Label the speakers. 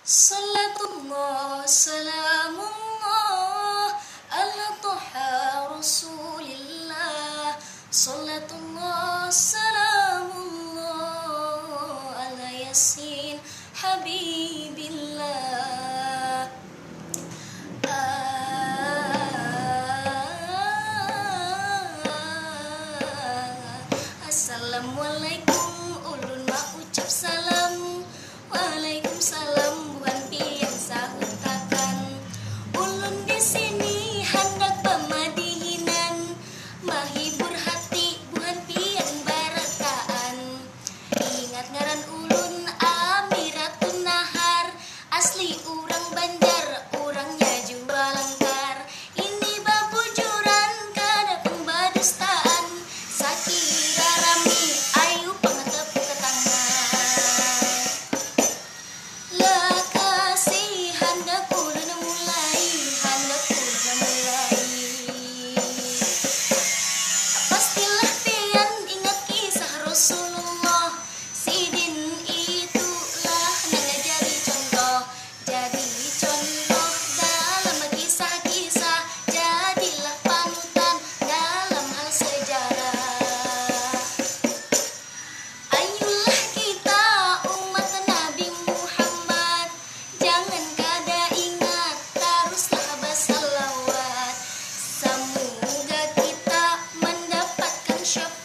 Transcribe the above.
Speaker 1: Salatullah, salamullah, ala toha rasulillah. Salatullah, salamullah, ala yasin habibillah. Assalamualaikum, ulun mak ucap salam. Waalaikumsalam, bukan pian sahut akan. Ulun di sini hendak pemadihinan, mahibur hati bukan pian barakaan. Ingat ngaran ulun Amiratun Nahar, asli urang Banjar, urangnya jua langkar. Ini babujuran kada pembadustaan, sakira rami ayu pangatepuk ke tangan. Lakasih hendak ulun mulai, hendak ulun mulai. Pastilah pian ingat kisah Rasulullah, sidin itulah nanya jadi contoh dalam kisah-kisah, jadilah panutan dalam hal sejarah. Ayolah kita umat Nabi Muhammad, jangan kada ingat, teruslah bersalawat. Semoga kita mendapatkan syafaat